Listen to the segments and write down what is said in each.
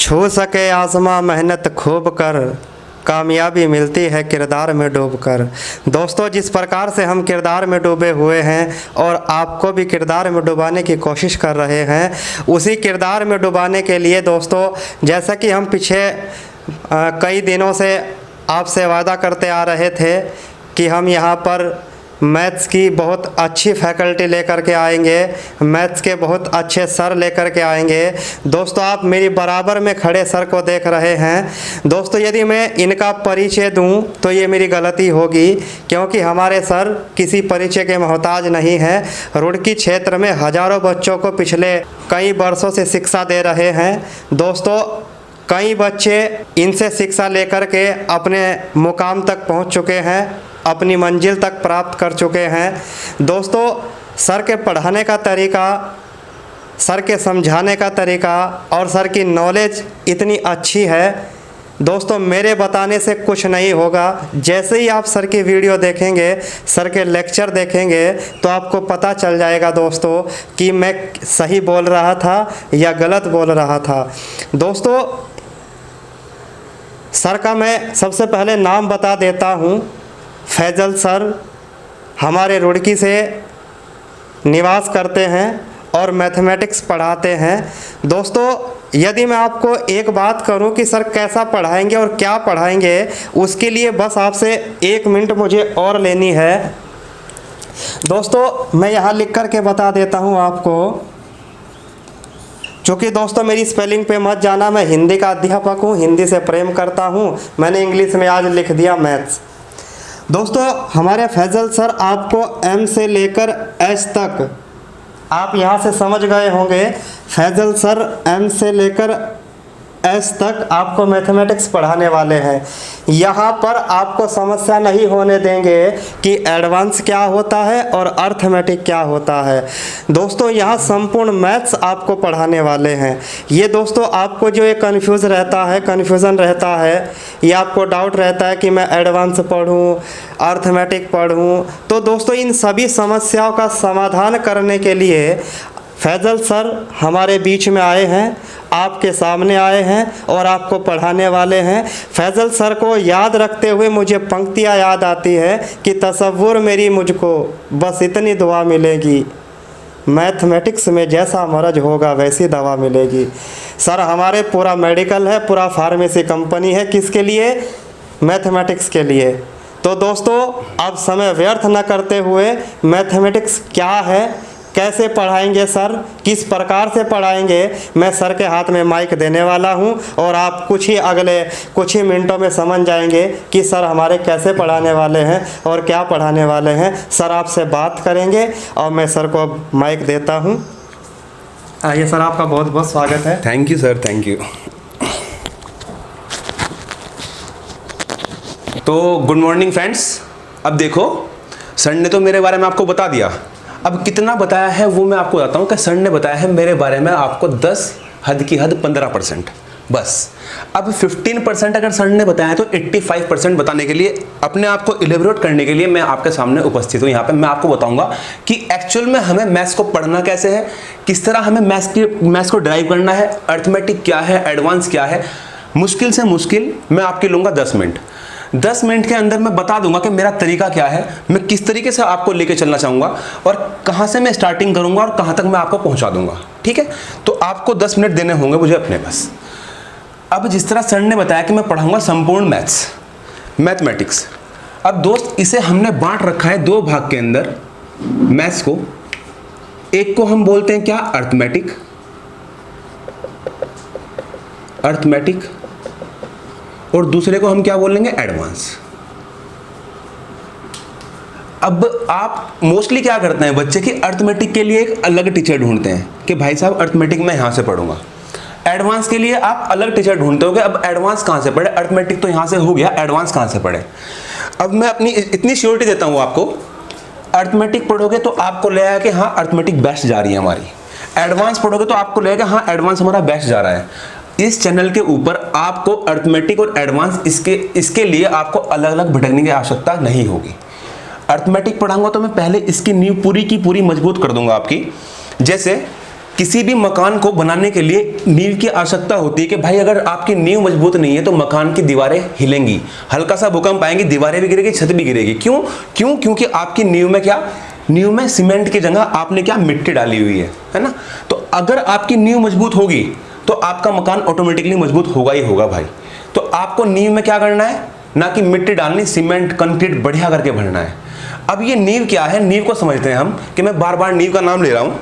छू सके आसमां मेहनत खूब कर, कामयाबी मिलती है किरदार में डूबकर। दोस्तों, जिस प्रकार से हम किरदार में डूबे हुए हैं और आपको भी किरदार में डुबाने की कोशिश कर रहे हैं, उसी किरदार में डुबाने के लिए दोस्तों, जैसा कि हम पीछे कई दिनों से आपसे वादा करते आ रहे थे कि हम यहाँ पर मैथ्स की बहुत अच्छी फैकल्टी लेकर के आएंगे, मैथ्स के बहुत अच्छे सर लेकर के आएंगे। दोस्तों, आप मेरी बराबर में खड़े सर को देख रहे हैं। दोस्तों, यदि मैं इनका परिचय दूं तो ये मेरी गलती होगी, क्योंकि हमारे सर किसी परिचय के मोहताज नहीं हैं। रुड़की क्षेत्र में हज़ारों बच्चों को पिछले कई वर्षों से शिक्षा दे रहे हैं। दोस्तों, कई बच्चे इनसे शिक्षा लेकर के अपने मुकाम तक पहुंच चुके हैं, अपनी मंजिल तक प्राप्त कर चुके हैं। दोस्तों, सर के पढ़ाने का तरीका, सर के समझाने का तरीका और सर की नॉलेज इतनी अच्छी है। दोस्तों, मेरे बताने से कुछ नहीं होगा। जैसे ही आप सर की वीडियो देखेंगे, सर के लेक्चर देखेंगे, तो आपको पता चल जाएगा दोस्तों कि मैं सही बोल रहा था या गलत बोल रहा था। दोस्तों, सर का मैं सबसे पहले नाम बता देता हूँ। फैजल सर हमारे रुड़की से निवास करते हैं और मैथमेटिक्स पढ़ाते हैं। दोस्तों, यदि मैं आपको एक बात करूं कि सर कैसा पढ़ाएंगे और क्या पढ़ाएंगे, उसके लिए बस आपसे 1 मिनट मुझे और लेनी है। दोस्तों, मैं यहाँ लिख कर के बता देता हूँ आपको, चूँकि दोस्तों मेरी स्पेलिंग पे मत जाना, मैं हिंदी का अध्यापक हूँ, हिंदी से प्रेम करता हूँ। मैंने इंग्लिश में आज लिख दिया मैथ्स। दोस्तों, हमारे फैजल सर आपको M से लेकर H तक, आप यहाँ से समझ गए होंगे, फैजल सर M से लेकर S तक आपको मैथमेटिक्स पढ़ाने वाले हैं। यहाँ पर आपको समस्या नहीं होने देंगे कि एडवांस क्या होता है और अर्थमेटिक क्या होता है। दोस्तों, यहाँ संपूर्ण मैथ्स आपको पढ़ाने वाले हैं। ये दोस्तों, आपको जो ये कन्फ्यूज़न रहता है, ये आपको डाउट रहता है कि मैं एडवांस पढ़ूँ, अर्थमेटिक पढ़ूँ, तो दोस्तों इन सभी समस्याओं का समाधान करने के लिए फैजल सर हमारे बीच में आए हैं, आपके सामने आए हैं और आपको पढ़ाने वाले हैं। फैजल सर को याद रखते हुए मुझे पंक्तियाँ याद आती है कि तसव्वुर मेरी मुझको बस इतनी दुआ मिलेगी, मैथमेटिक्स में जैसा मर्ज होगा वैसी दवा मिलेगी। सर, हमारे पूरा मेडिकल है, पूरा फार्मेसी कंपनी है, किसके लिए? मैथमेटिक्स के लिए। तो दोस्तों, अब समय व्यर्थ न करते हुए मैथमेटिक्स क्या है, कैसे पढ़ाएंगे सर, किस प्रकार से पढ़ाएंगे, मैं सर के हाथ में माइक देने वाला हूं और आप अगले कुछ ही मिनटों में समझ जाएंगे कि सर हमारे कैसे पढ़ाने वाले हैं और क्या पढ़ाने वाले हैं। सर आपसे बात करेंगे और मैं सर को माइक देता हूं। आइए सर, आपका बहुत बहुत स्वागत है। Thank you sir, thank you. तो गुड मॉर्निंग फ्रेंड्स। अब देखो, सर ने तो मेरे बारे में आपको बता दिया। अब कितना बताया है वो मैं आपको बताता हूँ कि सर ने बताया है मेरे बारे में आपको 10 हद की हद 15% बस। अब 15% अगर सर ने बताया तो 85% बताने के लिए, अपने आप को इलेबोरेट करने के लिए मैं आपके सामने उपस्थित हूँ। यहाँ पे मैं आपको बताऊंगा कि एक्चुअल में हमें मैथ्स को पढ़ना कैसे है, किस तरह हमें मैथ्स को ड्राइव करना है, अर्थमेटिक क्या है, एडवांस क्या है। मुश्किल से मुश्किल मैं आपके लूँगा 10 मिनट। 10 मिनट के अंदर मैं बता दूंगा कि मेरा तरीका क्या है, मैं किस तरीके से आपको लेके चलना चाहूँगा और कहाँ से मैं स्टार्टिंग करूँगा और कहाँ तक मैं आपको पहुँचा दूंगा। ठीक है, तो आपको 10 मिनट देने होंगे मुझे अपने पास। अब जिस तरह सर ने बताया कि मैं पढ़ाऊँगा संपूर्ण मैथमेटिक्स। अब दोस्त, इसे हमने बांट रखा है 2 भाग के अंदर मैथ्स को। एक को हम बोलते हैं क्या? अर्थमेटिक, और दूसरे को हम क्या बोलेंगे? एडवांस। अब आप मोस्टली क्या करते हैं बच्चे की, अर्थमेटिक के लिए एक अलग टीचर ढूंढते हैं कि भाई साहब अर्थमेटिक मैं यहाँ से पढ़ूंगा। एडवांस के लिए आप अलग टीचर ढूंढते हो कि अब एडवांस कहाँ से पढ़े, अर्थमेटिक तो यहाँ से हो गया, एडवांस कहाँ से पढ़े। अब मैं अपनी इतनी श्योरिटी देता हूँ आपको, अर्थमेटिक पढ़ोगे तो आपको लगेगा कि हाँ अर्थमेटिक बेस्ट जा रही है हमारी, एडवांस पढ़ोगे तो आपको लगेगा हाँ एडवांस हमारा बेस्ट जा रहा है। इस चैनल के ऊपर आपको अर्थमेटिक और एडवांस इसके लिए आपको अलग अलग भटकने की आवश्यकता नहीं होगी। अर्थमेटिक पढ़ाऊंगा तो मैं पहले इसकी नींव पूरी की पूरी मजबूत कर दूंगा आपकी। जैसे किसी भी मकान को बनाने के लिए नींव की आवश्यकता होती है कि भाई अगर आपकी नींव मजबूत नहीं है तो मकान की दीवारें हिलेंगी, हल्का सा भूकंप आएंगी, दीवारें भी गिरेगी, छत भी गिरेगी। क्यों? क्योंकि आपकी नींव में क्या, नींव में सीमेंट की जगह आपने क्या, मिट्टी डाली हुई है ना। तो अगर आपकी नींव मजबूत होगी तो आपका मकान ऑटोमेटिकली मजबूत होगा ही होगा भाई। तो आपको नींव में क्या करना है, ना कि मिट्टी डालनी, सीमेंट कंक्रीट बढ़िया करके भरना है। अब ये नींव क्या है, नींव को समझते हैं हम, कि मैं बार बार नींव का नाम ले रहा हूं।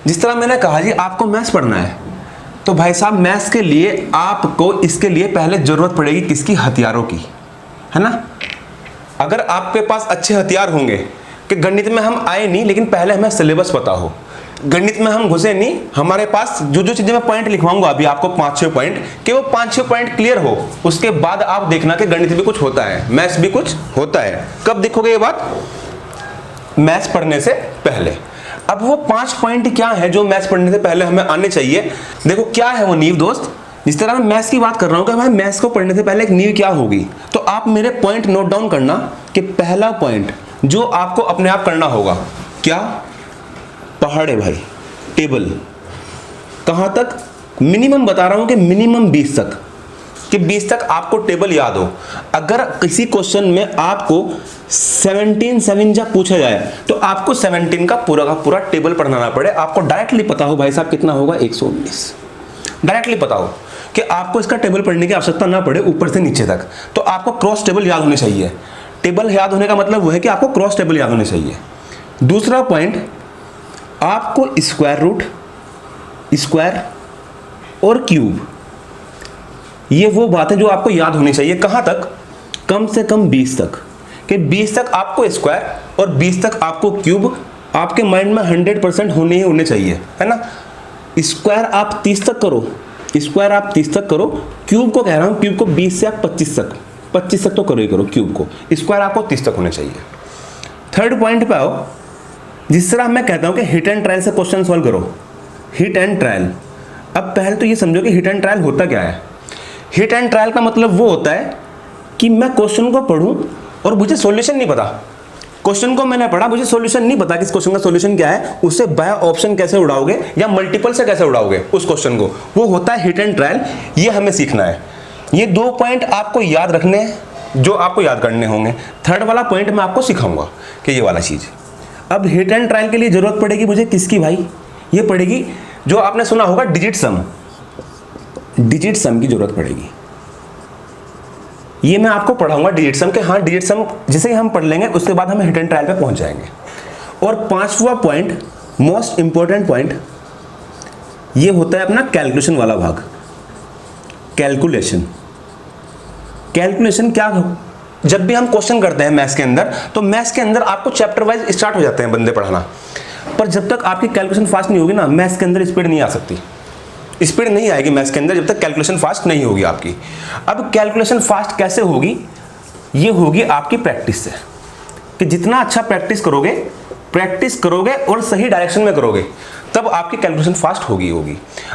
जिस तरह मैंने कहा जी आपको मैथ्स पढ़ना है, तो भाई साहब मैथ्स के लिए आपको इसके लिए पहले जरूरत पड़ेगी किसकी, हथियारों की, है ना। अगर आपके पास अच्छे हथियार होंगे कि गणित में हम आए नहीं लेकिन पहले हमें सिलेबस पता हो, गणित में हम घुसे नहीं, हमारे पास जो जो चीजें मैं पॉइंट लिखवाऊंगा अभी आपको 5-6 पॉइंट, कि वो 5-6 पॉइंट क्लियर हो, उसके बाद आप देखना कि गणित भी कुछ होता है, मैथ्स भी कुछ होता है। कब देखोगे ये बात, मैथ्स पढ़ने से पहले। अब वो 5 पॉइंट क्या है जो मैथ्स पढ़ने से पहले हमें आने चाहिए। देखो क्या है वो नींव दोस्त, जिस तरह मैं मैथ्स की बात कर रहा हूं कि भाई मैथ्स को पढ़ने से पहले एक नींव क्या होगी, तो आप मेरे पॉइंट नोट डाउन करना कि पहला पॉइंट जो आपको अपने आप करना होगा, क्या, पहाड़ है भाई, टेबल। कहां तक, मिनिमम बता रहा हूं कि मिनिमम 20 तक, कि 20 तक आपको टेबल याद हो। अगर किसी क्वेश्चन में आपको 17 जब पूछा जाए तो आपको 17 का पूरा टेबल पढ़ना ना पड़े, आपको डायरेक्टली पता हो भाई साहब कितना होगा, 119। डायरेक्टली पता हो कि आपको इसका टेबल पढ़ने की आवश्यकता ना पड़े ऊपर से नीचे तक, तो आपको क्रॉस टेबल याद होने चाहिए। टेबल याद होने का मतलब वो है कि आपको क्रॉस टेबल याद होने चाहिए। दूसरा पॉइंट, आपको स्क्वायर रूट, स्क्वायर और क्यूब, ये वो बात है जो आपको याद होनी चाहिए। कहां तक, कम से कम 20 तक, कि 20 तक आपको स्क्वायर और 20 तक आपको क्यूब आपके माइंड में 100% होने ही होने चाहिए, है ना। स्क्वायर आप 30 तक करो, स्क्वायर आप 30 तक करो, क्यूब को कह रहा हूं, क्यूब को 20 से आप 25 तक तो करो ही करो, क्यूब को, स्क्वायर आपको 30 तक होने चाहिए। थर्ड पॉइंट पे आओ, जिस तरह मैं कहता हूं कि हिट एंड ट्रायल से क्वेश्चन सॉल्व करो, हिट एंड ट्रायल। अब पहले तो ये समझो कि हिट एंड ट्रायल होता क्या है। हिट एंड ट्रायल का मतलब वो होता है कि मैं क्वेश्चन को पढ़ूं और मुझे सॉल्यूशन नहीं पता, क्वेश्चन को मैंने पढ़ा, मुझे सॉल्यूशन नहीं पता कि इस क्वेश्चन का सॉल्यूशन क्या है, उससे बाय ऑप्शन कैसे उड़ाओगे या मल्टीपल से कैसे उड़ाओगे उस क्वेश्चन को, वो होता है हिट एंड ट्रायल। ये हमें सीखना है। ये 2 पॉइंट आपको याद रखने हैं जो आपको याद करने होंगे। थर्ड वाला पॉइंट मैं आपको सिखाऊंगा कि ये वाला चीज। अब हिट एंड ट्रायल के लिए जरूरत पड़ेगी मुझे किसकी भाई, ये पड़ेगी जो आपने सुना होगा डिजिट सम, डिजिट सम की जरूरत पड़ेगी। ये मैं आपको पढ़ाऊंगा डिजिट सम के, हाँ डिजिट सम जिसे हम पढ़ लेंगे उसके बाद हम हिट एंड ट्रायल पे पहुंच जाएंगे। और 5वां पॉइंट, मोस्ट इंपॉर्टेंट पॉइंट, ये होता है अपना कैलकुलेशन वाला भाग। कैलकुलेशन, कैलकुलेशन क्या, जब भी हम क्वेश्चन करते हैं मैथ्स के अंदर, तो मैथ्स के अंदर आपको चैप्टर वाइज स्टार्ट हो जाते हैं बंदे पढ़ाना, पर जब तक आपकी कैलकुलेशन फास्ट नहीं होगी ना, मैथ्स के अंदर स्पीड नहीं आ सकती, स्पीड नहीं आएगी मैथ्स के अंदर जब तक कैलकुलेशन फास्ट नहीं होगी आपकी। अब कैलकुलेशन फास्ट कैसे होगी, ये होगी आपकी प्रैक्टिस से, कि जितना अच्छा प्रैक्टिस करोगे और सही डायरेक्शन में करोगे तब आपकी कैलकुलेशन फास्ट होगी।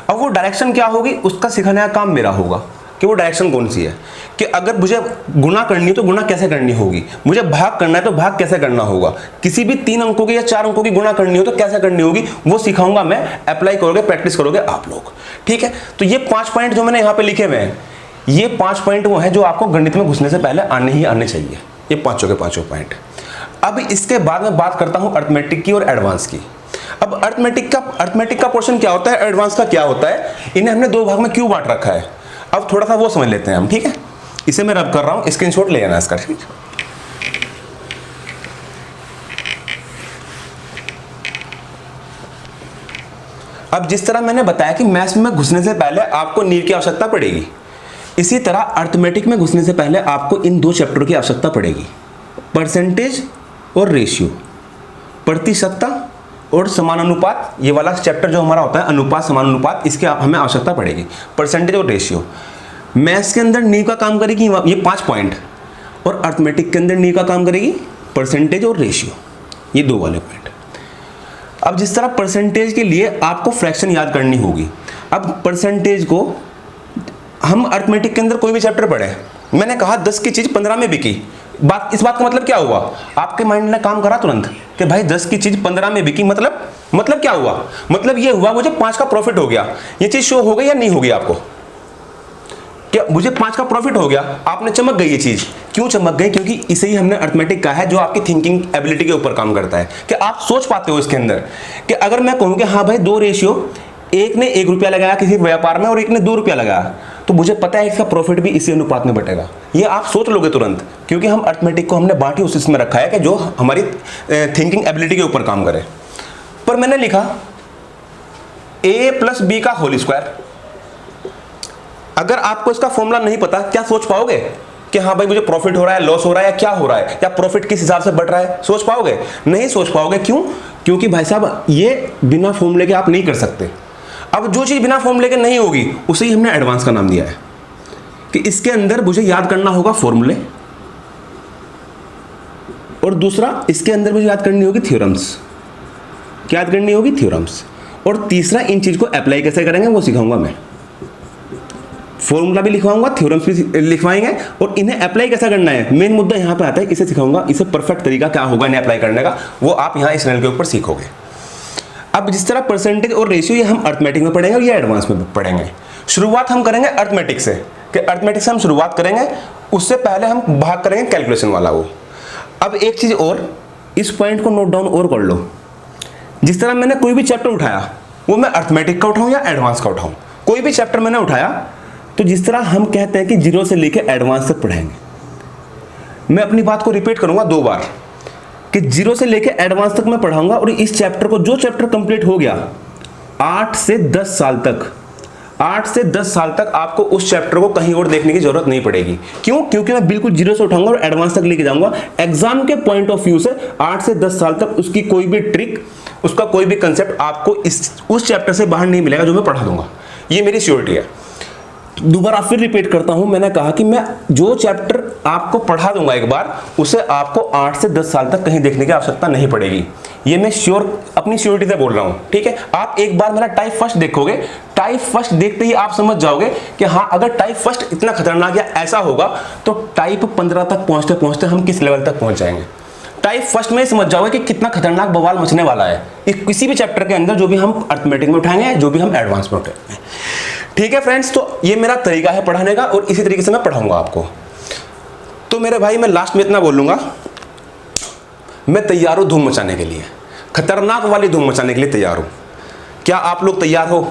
अब वो डायरेक्शन क्या होगी उसका सिखाने का काम मेरा होगा कि वो डायरेक्शन कौन सी है, कि अगर मुझे गुणा करनी है तो गुणा कैसे करनी होगी, मुझे भाग करना है तो भाग कैसे करना होगा, किसी भी 3 अंकों की या 4 अंकों की गुणा करनी हो तो कैसे करनी होगी, वो सिखाऊंगा मैं। अप्लाई करोगे, प्रैक्टिस करोगे आप लोग, ठीक है। तो ये 5 पॉइंट जो मैंने यहाँ पे लिखे हुए हैं, ये 5 पॉइंट वो है जो आपको गणित में घुसने से पहले आने चाहिए, ये पांचों के पांचों पॉइंट। अब इसके बाद में बात करता हूं अर्थमेटिक की और एडवांस की। अब अर्थमेटिक का पोर्शन क्या होता है, एडवांस का क्या होता है, इन्हें हमने 2 भाग में क्यों बांट रखा है, अब थोड़ा सा वो समझ लेते हैं हम, ठीक है। इसे मैं रब कर रहा हूं, स्क्रीनशॉट ले लेना इसका, ठीक। अब जिस तरह मैंने बताया कि मैथ्स में घुसने से पहले आपको नींव की आवश्यकता पड़ेगी, इसी तरह अर्थमेटिक में घुसने से पहले आपको इन 2 चैप्टर की आवश्यकता पड़ेगी, परसेंटेज और रेशियो, प्रतिशतता और समानुपात। ये वाला चैप्टर जो हमारा होता है अनुपात समानुपात, इसकी हमें आवश्यकता पड़ेगी, परसेंटेज और रेशियो। मैथ्स के अंदर नींव का काम करेगी ये 5 पॉइंट, और अर्थमेटिक के अंदर नींव का काम करेगी परसेंटेज और रेशियो, ये 2 वाले पॉइंट। अब जिस तरह परसेंटेज के लिए आपको फ्रैक्शन याद करनी होगी, अब परसेंटेज को हम अर्थमेटिक के अंदर कोई भी चैप्टर पढ़े, मैंने कहा 10 की चीज 15 में बिकी, इस बात का मतलब क्या हुआ, आपके माइंड ने काम करा तुरंत कि भाई 10 की चीज 15 में बिकी, मतलब क्या हुआ, मतलब ये हुआ मुझे 5 का प्रॉफिट हो गया। ये चीज शो हो गई या नहीं हो गई आपको, क्या मुझे 5 का प्रॉफिट हो गया, आपने चमक गई ये चीज। क्यों चमक गई, क्योंकि इसे ही हमने अर्थमेटिक कहा है, जो आपकी थिंकिंग एबिलिटी के ऊपर काम करता है कि आप सोच पाते हो इसके अंदर कि अगर मैं कहूं कि हाँ भाई 2 रेशियो, एक ने 1 रुपया लगाया किसी व्यापार में और एक ने 2 रुपया लगाया, तो मुझे पता है इसका प्रॉफिट भी इसी अनुपात में बटेगा। ये आप सोच लोगे तुरंत, क्योंकि हम अर्थमेटिक को हमने बांटी उस इसमें रखा है कि जो हमारी थिंकिंग एबिलिटी के ऊपर काम करे। पर मैंने लिखा a प्लस बी का होल स्क्वायर। अगर आपको इसका फॉर्मूला नहीं पता, क्या सोच पाओगे कि हाँ भाई मुझे प्रॉफिट हो रहा है, लॉस हो रहा है, या क्या हो रहा है, या प्रॉफिट किस हिसाब से बढ़ रहा है, सोच पाओगे? नहीं सोच पाओगे। क्यों? क्योंकि भाई साहब ये बिना फॉर्मूले के आप नहीं कर सकते। अब जो चीज बिना फॉर्मूले के नहीं होगी उसे ही हमने एडवांस का नाम दिया है कि इसके अंदर मुझे याद करना होगा फॉर्मूले, और दूसरा इसके अंदर मुझे याद करनी होगी थ्योरम्स। क्या याद करनी होगी? थ्योरम्स। और तीसरा इन चीज को अप्लाई कैसे करेंगे वो सिखाऊंगा मैं। फॉर्मूला भी लिखवाऊंगा, थ्योरम्स भी लिखवाएंगे, और इन्हें अप्लाई कैसा करना है, मेन मुद्दा यहां पे आता है, इसे सिखाऊंगा। इसे परफेक्ट तरीका क्या होगा इन्हें अप्लाई करने का, वो आप यहां इस चैनल के ऊपर सीखोगे। अब जिस तरह परसेंटेज और रेशियो ये हम अर्थमेटिक में पढ़ेंगे और ये एडवांस में पढ़ेंगे। शुरुआत हम करेंगे अर्थमेटिक से, कि अर्थमेटिक से हम शुरुआत करेंगे, उससे पहले हम भाग करेंगे कैलकुलेशन वाला वो। अब एक चीज और, इस पॉइंट को नोट डाउन और कर लो। जिस तरह मैंने कोई भी चैप्टर उठाया, वो मैं अर्थमेटिक का उठाऊं या एडवांस का उठाऊं, कोई भी चैप्टर मैंने उठाया तो जिस तरह हम कहते हैं कि 0 से लेकर एडवांस तक पढ़ाएंगे, मैं अपनी बात को रिपीट करूंगा 2 बार कि 0 से लेकर एडवांस तक मैं पढ़ाऊंगा। और इस चैप्टर को, जो चैप्टर कंप्लीट हो गया 8 से 10 साल तक, 8 से 10 साल तक आपको उस चैप्टर को कहीं और देखने की जरूरत नहीं पड़ेगी। क्यों? क्योंकि मैं बिल्कुल 0 से उठाऊंगा और एडवांस तक लेके जाऊंगा। एग्जाम के पॉइंट ऑफ व्यू से 8 से 10 साल तक उसकी कोई भी ट्रिक, उसका कोई भी कंसेप्ट आपको उस चैप्टर से बाहर नहीं मिलेगा जो मैं पढ़ा दूंगा। ये मेरी श्योरिटी है। दोबारा फिर रिपीट करता हूं, मैंने कहा कि मैं जो चैप्टर आपको पढ़ा दूंगा एक बार, उसे आपको 8 से 10 साल तक कहीं देखने की आवश्यकता नहीं पड़ेगी। ये मैं अपनी श्योरिटी से बोल रहा हूं, ठीक है। आप एक बार मेरा टाइप फर्स्ट देखोगे, टाइप फर्स्ट देखते ही आप समझ जाओगे कि हाँ, अगर टाइप फर्स्ट इतना खतरनाक या ऐसा होगा तो टाइप 15 तक पहुंचते पहुंचते हम किस लेवल तक पहुंच जाएंगे। टाइप फर्स्ट में समझ जाओगे कि कितना खतरनाक बवाल मचने वाला है किसी भी चैप्टर के अंदर, जो भी हम अर्थमेटिक में उठाएंगे, जो भी हम एडवांस में उठाएंगे। ठीक है फ्रेंड्स, तो ये मेरा तरीका है पढ़ाने का और इसी तरीके से मैं पढ़ाऊंगा आपको। तो मेरे भाई, मैं लास्ट में इतना बोलूंगा, मैं तैयार हूं धूम मचाने के लिए, खतरनाक वाली धूम मचाने के लिए तैयार हूं। क्या आप लोग तैयार हो?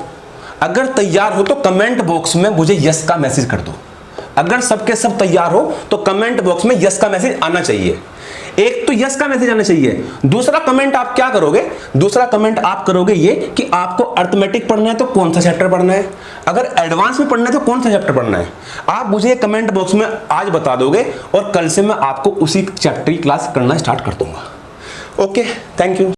अगर तैयार हो तो कमेंट बॉक्स में मुझे यस का मैसेज कर दो। अगर सबके सब तैयार हो तो कमेंट बॉक्स में यस का मैसेज आना चाहिए। एक तो यस का मैसेज आना चाहिए। दूसरा कमेंट आप क्या करोगे? दूसरा कमेंट आप करोगे ये कि आपको अर्थमेटिक पढ़ना है तो कौन सा चैप्टर पढ़ना है, अगर एडवांस में पढ़ना है तो कौन सा चैप्टर पढ़ना है। आप मुझे कमेंट बॉक्स में आज बता दोगे और कल से मैं आपको उसी चैप्टर की क्लास करना स्टार्ट कर दूंगा। Okay, thank you.